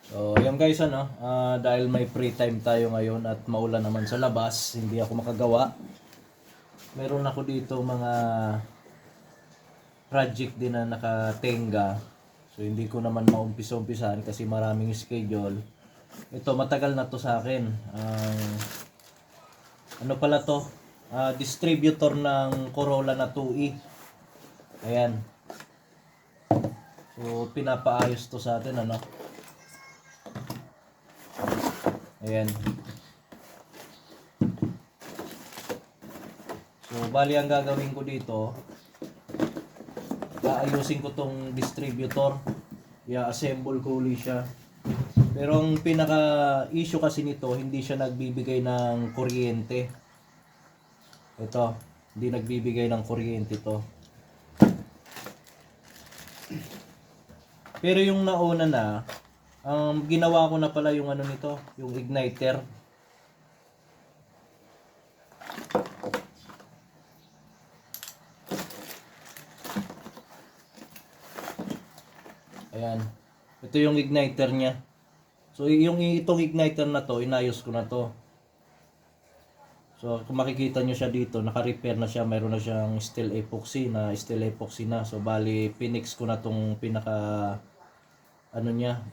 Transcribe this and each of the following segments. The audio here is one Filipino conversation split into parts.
So, ayun guys, dahil may free time tayo ngayon at maulan naman sa labas, hindi ako makagawa. Meron ako dito mga project din na nakatenga. So, hindi ko naman maumpisa-umpisahan kasi maraming schedule. Ito, matagal na to sa akin. Ano pala to? Distributor ng Corolla na 2E. Ayan. So, pinapaayos to sa atin, Ayan. So, bali ang gagawin ko dito, aayusin ko tong distributor. I-assemble ko ulit siya. Pero ang pinaka-issue kasi nito, hindi siya nagbibigay ng kuryente. Ito, hindi nagbibigay ng kuryente to. Pero yung nauna na, ginawa ko na pala yung nito, yung igniter. Ayan. Ito yung igniter niya. So itong igniter na to, inayos ko na to. So kung makikita nyo siya dito, naka-repair na siya, mayroon na siyang steel epoxy na. So bali pinix ko na tong pinaka niya,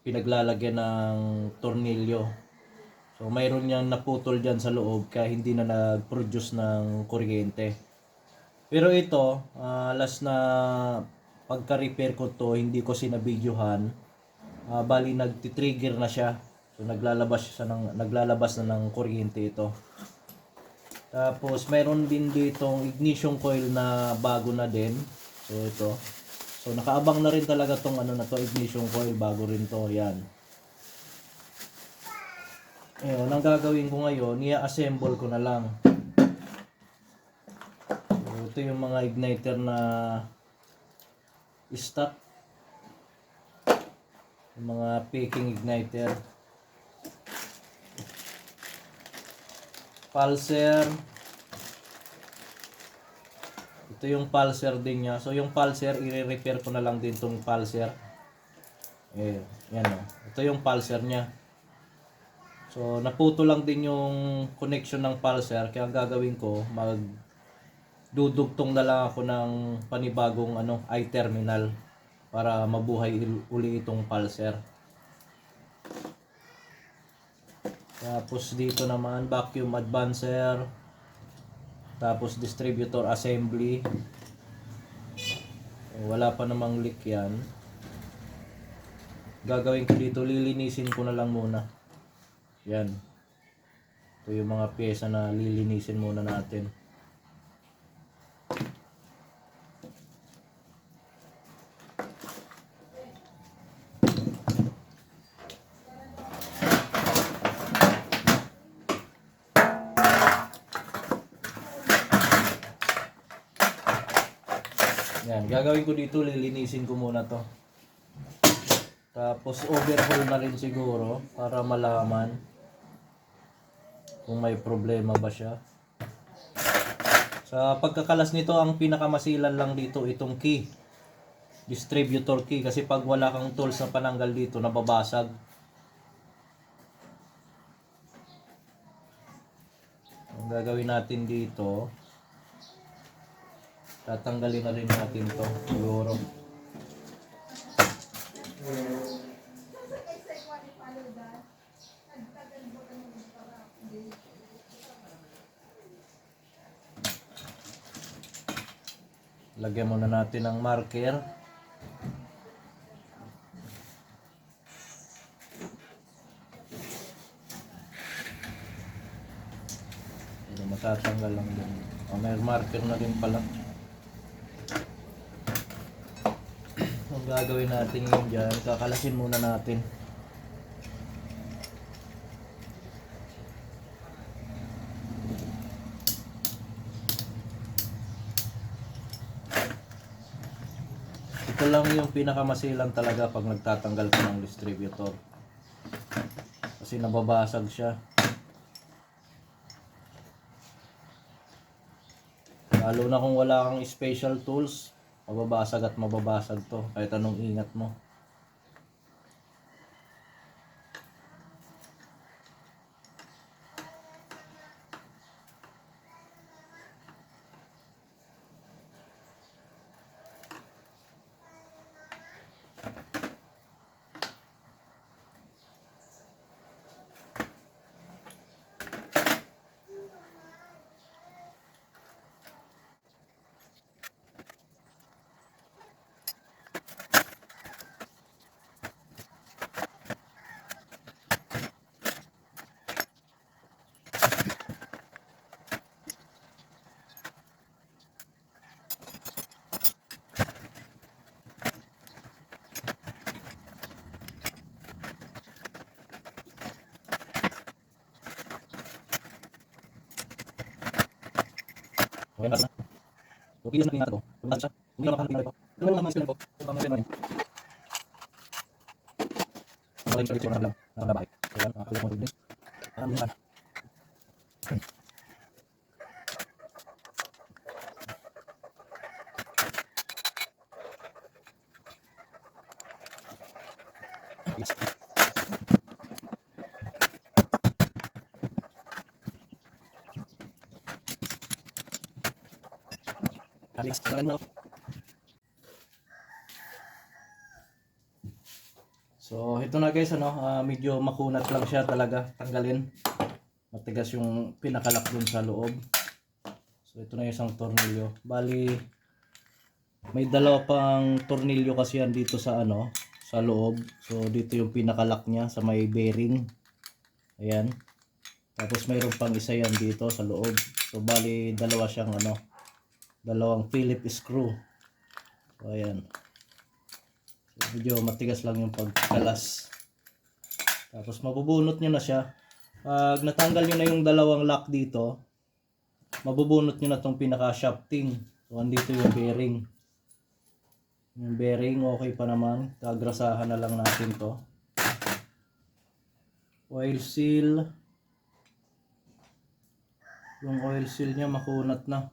pinaglalagyan ng tornilyo. So mayroon niyang naputol diyan sa loob kaya hindi na nag-produce ng kuryente. Pero ito, last na pagka-repair ko to, hindi ko sinabidyohan. Bali nagti-trigger na siya. So naglalabas na ng kuryente ito. Tapos mayroon din ditong ignition coil na bago na din. So ito. So nakaabang na rin talaga tong na to, ignition coil, bago rin to, yan. Ayun, ang gagawin ko ngayon, i-assemble ko na lang. So, ito yung mga igniter na stock. Yung mga peking igniter. Pulser. Ito yung pulser din niya. So yung pulser, i-repair ko na lang din tong pulser. Yan o. Ito yung pulser niya. So naputo lang din yung connection ng pulser. Kaya ang gagawin ko, dudugtong na lang ako ng panibagong i-terminal para mabuhay uli itong pulser. Tapos dito naman vacuum advancer, tapos distributor assembly. Wala pa namang leak yan. Gagawin ko dito, lilinisin ko na lang muna. Yan. Ito yung mga pyesa na lilinisin muna natin. Yan, gagawin ko dito, lilinisin ko muna to. Tapos overhaul na rin siguro para malaman kung may problema ba siya. Sa pagkakalas nito, ang pinakamasilan lang dito itong key, distributor key, kasi pag wala kang tools na pananggal dito, nababasag. Ang gagawin natin dito, tatanggalin na rin natin to siguro. Lagyan muna natin ng marker. Matatanggal lang din. May marker na din pala. Ang gagawin natin yun dyan, kakalasin muna natin. Ito lang yung pinakamasilan talaga pag nagtatanggal ka ng distributor. Kasi nababasag siya. Lalo na kung wala kang special tools, mababasag at mababasag to kahit anong ingat mo. So, ayan, basta na. So, kilos na tingnan ito. Kung basta siya, hindi na makahanap ito. Ito lang naman sila ito. Ito lang naman ito. Maraming siya dito na lang. Nakabahay. So, ayan, nakakulit mo din. Ayan, yan. Yes. Yes. So, ito na guys, ano, medyo makunat lang siya talaga, tanggalin. Matigas yung pinakalak dun sa loob. So, ito na yung isang tornilyo. Bali, may dalawa pang tornilyo kasi yan dito sa ano, sa loob. So, dito yung pinakalak niya sa may bearing. Ayan. Tapos mayroon pang isa yan dito sa loob. So, bali, dalawa siyang ano, dalawang Phillips screw. So, ayan. So, medyo matigas lang yung pagkalas. Tapos mabubunot nyo na siya. Pag natanggal nyo na yung dalawang lock dito, mabubunot nyo na itong pinaka shafting. So andito yung bearing. Yung bearing okay pa naman. Kagrasahan na lang natin to. Oil seal. Yung oil seal nya makunat na.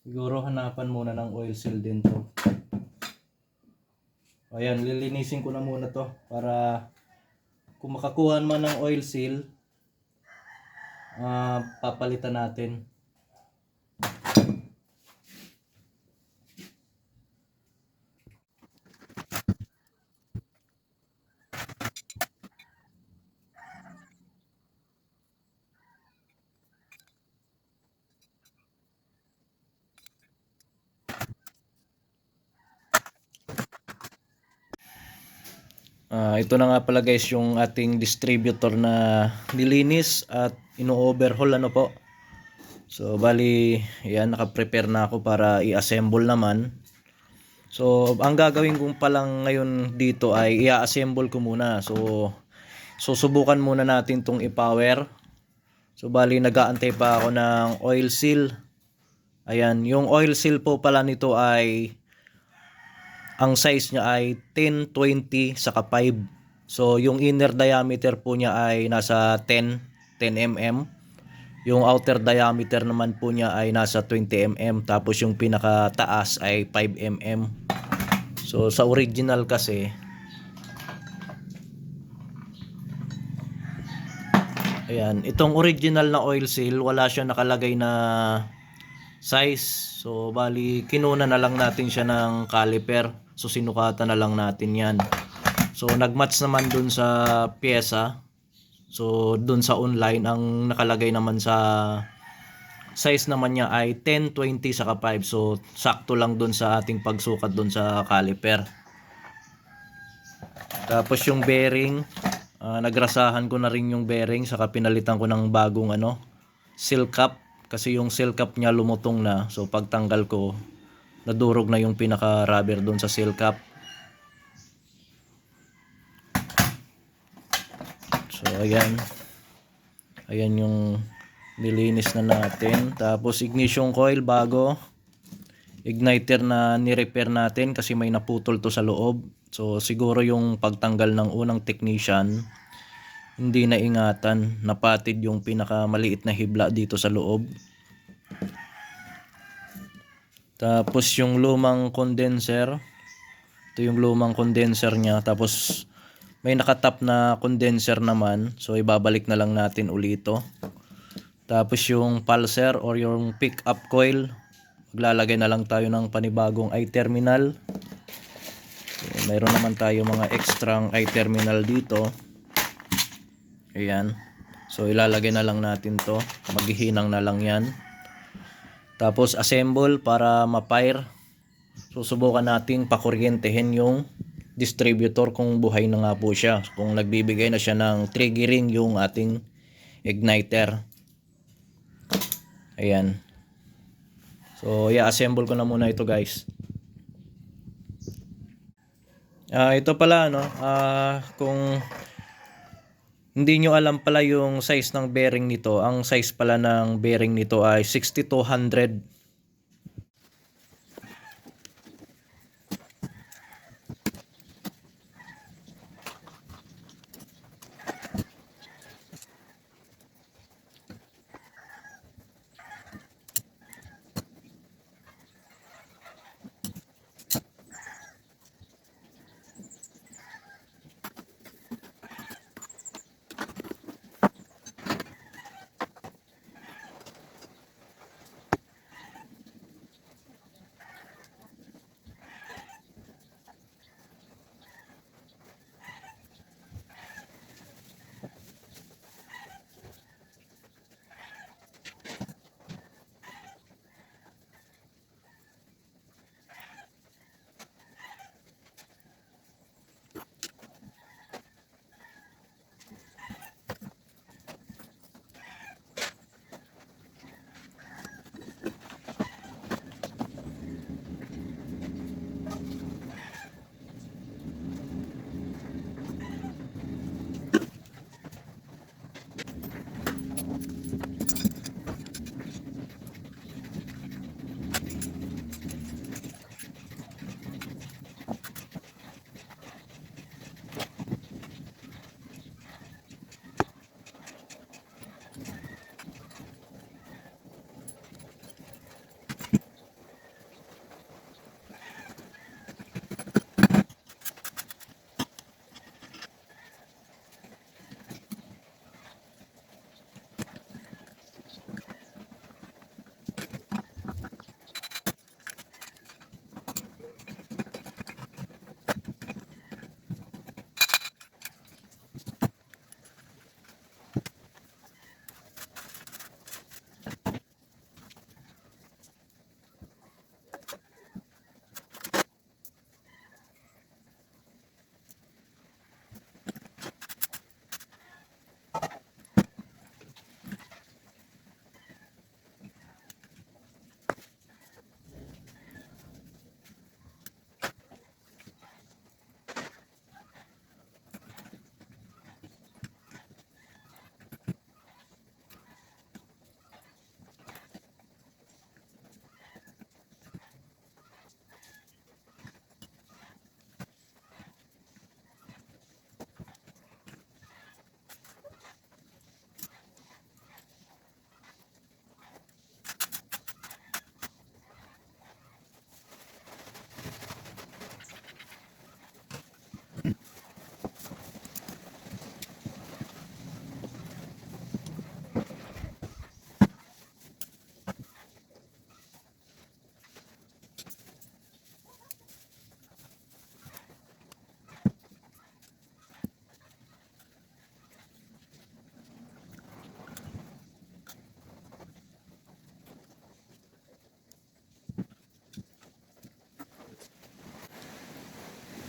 Siguro hanapan muna ng oil seal din to. Ayan, lilinisin ko na muna to para kung makakuha man ng oil seal, papalitan natin. Ito na nga pala guys yung ating distributor na nilinis at ino-overhaul ano po. So bali yan, naka-prepare na ako para i-assemble naman. So ang gagawin ko pa lang ngayon dito ay i-assemble ko muna. So susubukan muna natin tong i-power. So bali nag-aantay pa ako ng oil seal. Ayan, yung oil seal po pala nito ay ang size niya ay 10, 20 saka 5. So yung inner diameter po niya ay nasa 10 mm. Yung outer diameter naman po niya ay nasa 20 mm. Tapos yung pinaka taas ay 5 mm. So sa original kasi, ayan, itong original na oil seal wala siya nakalagay na size. So bali kinuna na lang natin siya ng caliper. So sinukatan na lang natin yan. So nagmatch naman dun sa pyesa. So dun sa online ang nakalagay naman sa size naman niya ay 10, 20 saka 5. So sakto lang dun sa ating pagsukat dun sa caliper. Tapos yung bearing, nagrasahan ko na rin yung bearing saka pinalitan ko ng bagong ano, seal cap. Kasi yung seal cap niya lumutong na. So pagtanggal ko, nadurog na yung pinaka rubber doon sa seal cap. So ayan. Ayan yung nilinis na natin. Tapos ignition coil bago. Igniter na ni-repair natin kasi may naputol to sa loob. So siguro yung pagtanggal ng unang technician, hindi na ingatan, napatid yung pinaka maliit na hibla dito sa loob. Tapos yung lumang condenser, ito yung lumang condenser nya. Tapos may nakatap na condenser naman, so ibabalik na lang natin ulito. Tapos yung pulser or yung pick up coil, maglalagay na lang tayo ng panibagong I-terminal. So, mayroon naman tayo mga extra I-terminal dito. Ayan. So ilalagay na lang natin to. Maghihinang na lang yan. Tapos assemble para ma-fire. Susubukan nating pakuryentehin yung distributor kung buhay na nga po siya. Kung nagbibigay na siya ng triggering yung ating igniter. Ayan. So i-assemble ko na muna ito guys. Ito pala no, kung Hindi nyo alam pala yung size ng bearing nito. Ang size pala ng bearing nito ay 6200.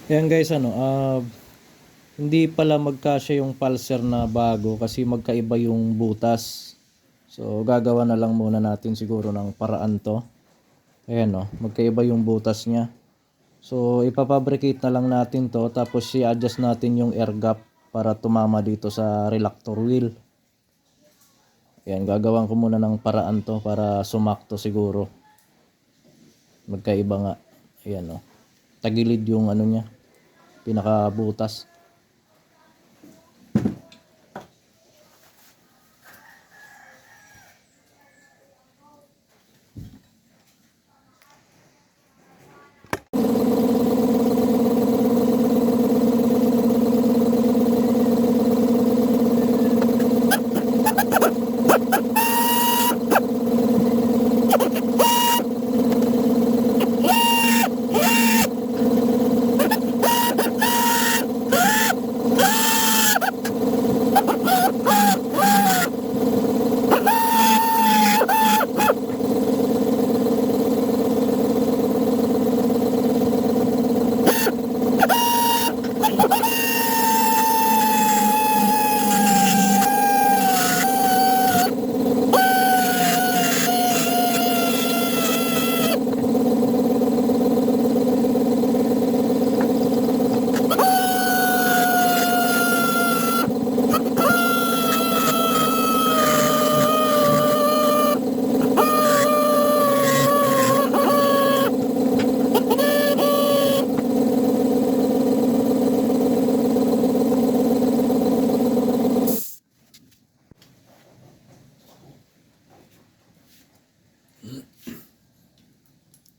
Yan guys, hindi pala magkasya yung pulser na bago kasi magkaiba yung butas. So gagawa na lang muna natin siguro ng paraan to. Ayan magkaiba yung butas niya. So ipapabricate na lang natin to, tapos i-adjust natin yung air gap para tumama dito sa reluctor wheel. Ayan, gagawan ko muna ng paraan to para sumakto siguro. Magkaiba nga. Ayan tagilid yung niya, pinakabutas.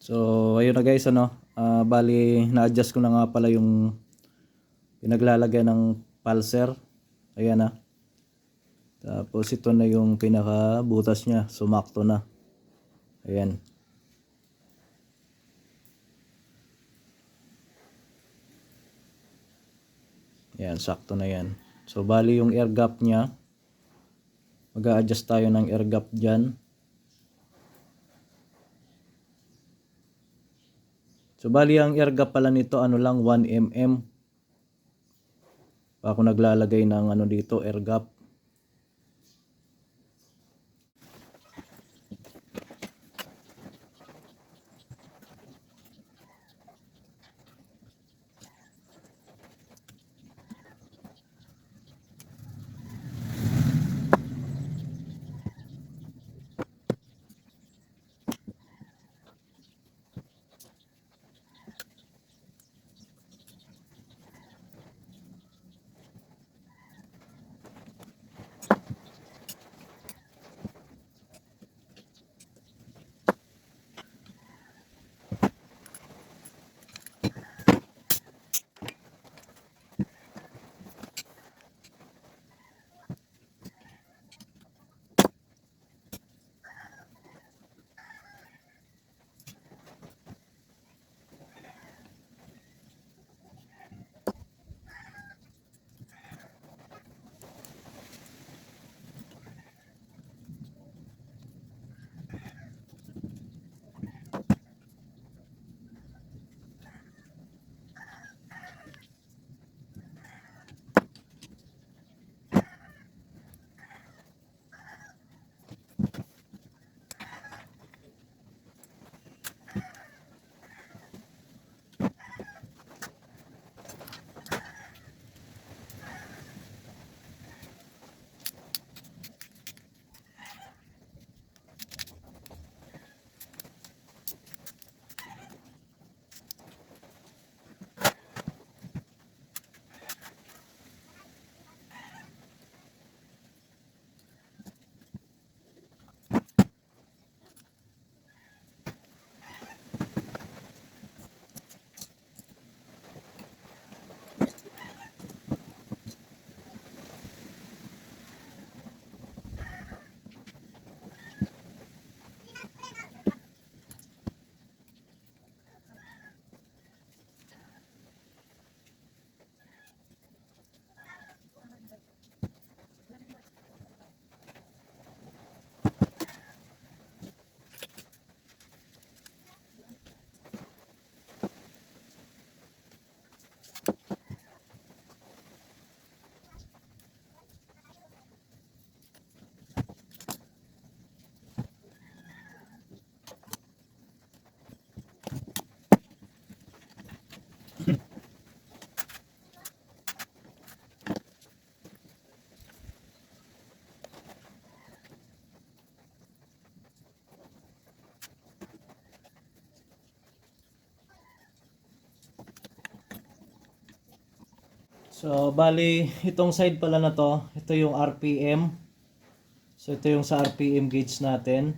So ayun na guys, ano, bali na-adjust ko na nga pala yung pinaglalagyan ng pulser. Ayan na. Tapos ito na yung pinaka butas niya, sumakto na. Ayan. Ayan, sakto na yan. So bali yung air gap niya, mag-a-adjust tayo ng air gap dyan. So bali ang air gap pala nito ano lang 1 mm. Ako naglalagay ng ano dito, air gap. So bali itong side pala na to, ito yung RPM. So ito yung sa RPM gauge natin.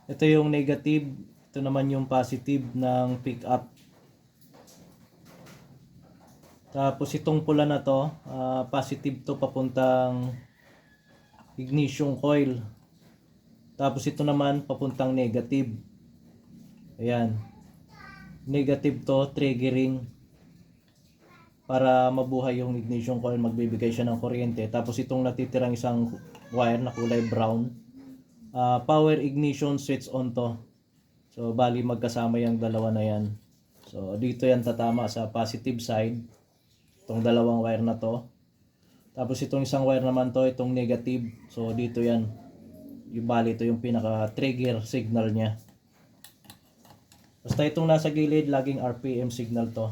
Ito yung negative, ito naman yung positive ng pick up. Tapos itong pula na to, positive to papuntang ignition coil. Tapos ito naman papuntang negative. Ayan. Negative to, triggering. Para mabuhay yung ignition coil, magbibigay siya ng kuryente. Tapos itong natitirang isang wire na kulay brown, power ignition switch on to. So bali magkasama yung dalawa na yan. So dito yan tatama sa positive side, itong dalawang wire na to. Tapos itong isang wire naman to, itong negative. So dito yan, yung bali ito yung pinaka trigger signal niya. Basta itong nasa gilid, laging RPM signal to.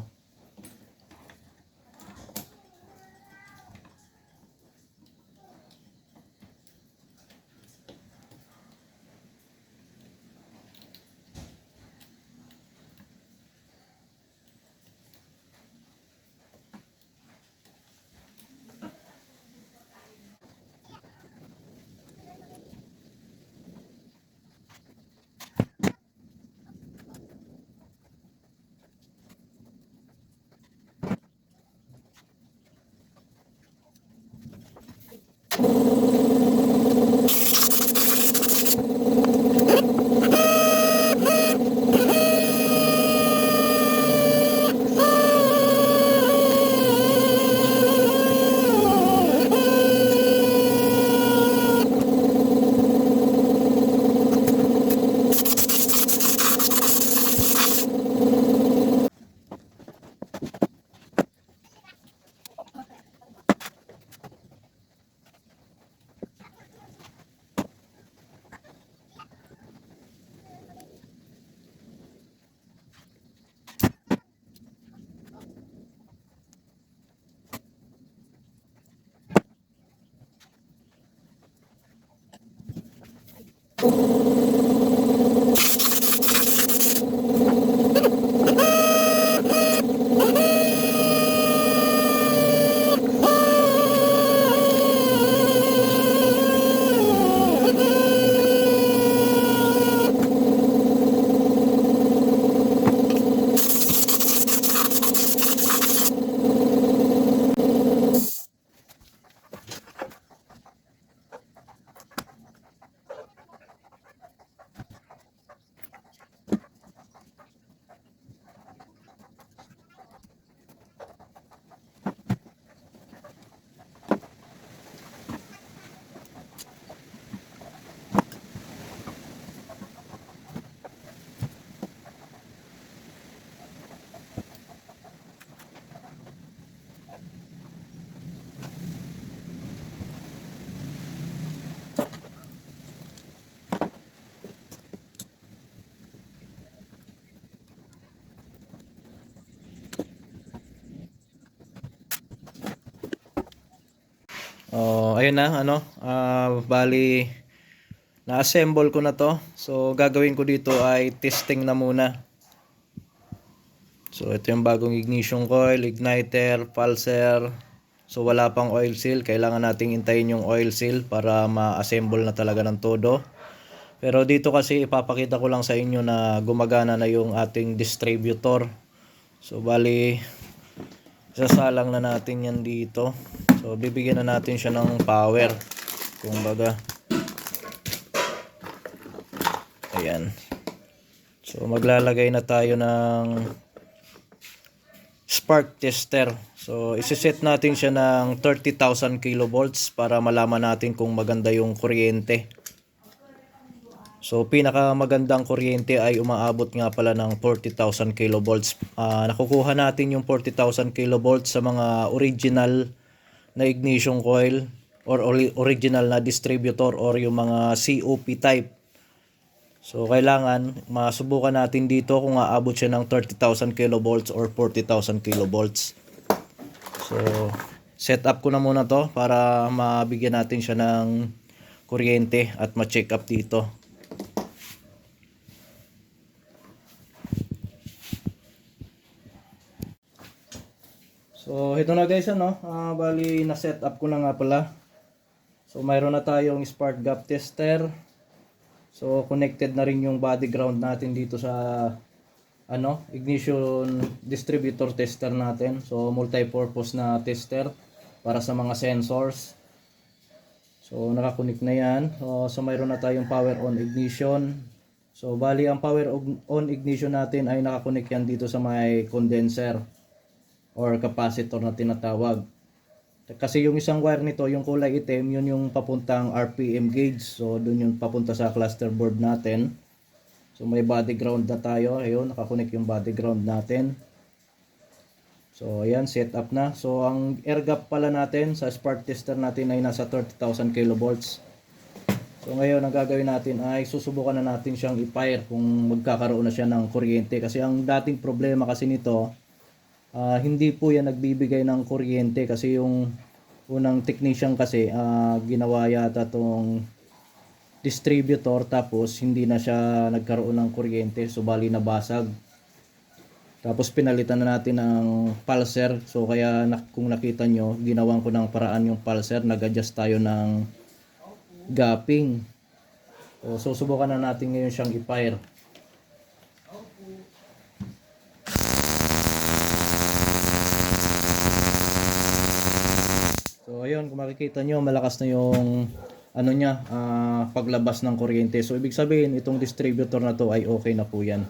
Oh, ayun na ano, bali na-assemble ko na to. So gagawin ko dito ay testing na muna. So ito yung bagong ignition coil, igniter, pulser. So wala pang oil seal, kailangan nating hintayin yung oil seal para ma-assemble na talaga ng todo. Pero dito kasi ipapakita ko lang sa inyo na gumagana na yung ating distributor. So bali sasalang na natin yan dito. So bibigyan na natin siya ng power. Kumbaga. Ayan. So maglalagay na tayo ng spark tester. So isi-set natin siya ng 30,000 kilovolts para malaman natin kung maganda yung kuryente. So pinakamagandang kuryente ay umaabot nga pala ng 40,000 kilovolts. Nakukuha natin yung 40,000 kilovolts sa mga original na ignition coil or original na distributor or yung mga COP type. So kailangan masubukan natin dito kung aabot siya ng 30,000 kilovolts or 40,000 kilovolts. So set up ko na muna to para mabigyan natin siya ng kuryente at ma-check up dito. So ito na guys ano, bali na set up ko na nga pala. So mayroon na tayong spark gap tester. So connected na rin yung body ground natin dito sa ano, ignition distributor tester natin. So multi-purpose na tester para sa mga sensors. So nakakunik na yan. So mayroon na tayong power on ignition. So bali ang power on ignition natin ay nakakunik yan dito sa may condenser or capacitor na tinatawag. Kasi yung isang wire nito, yung kulay itim, yun yung papuntang RPM gauge. So dun yung papunta sa cluster board natin. So may body ground na tayo. Ayun, nakakunik yung body ground natin. So ayan, set up na. So ang air gap pala natin sa spark tester natin ay nasa 30,000 kilovolts. So ngayon, ang gagawin natin ay susubukan na natin siyang i-fire kung magkakaroon na siya ng kuryente. Kasi ang dating problema kasi nito, hindi po yan nagbibigay ng kuryente kasi yung unang technician kasi ginawa yata tong distributor tapos hindi na siya nagkaroon ng kuryente, so bali nabasag. Tapos pinalitan na natin ng pulser, so kaya kung nakita nyo, ginawan ko ng paraan yung pulser, nag-adjust tayo ng gapping. So susubukan na natin ngayon siyang i-fire. So ayun, kung makikita nyo, malakas na yung ano niya, paglabas ng kuryente. So ibig sabihin, itong distributor na to ay okay na po yan.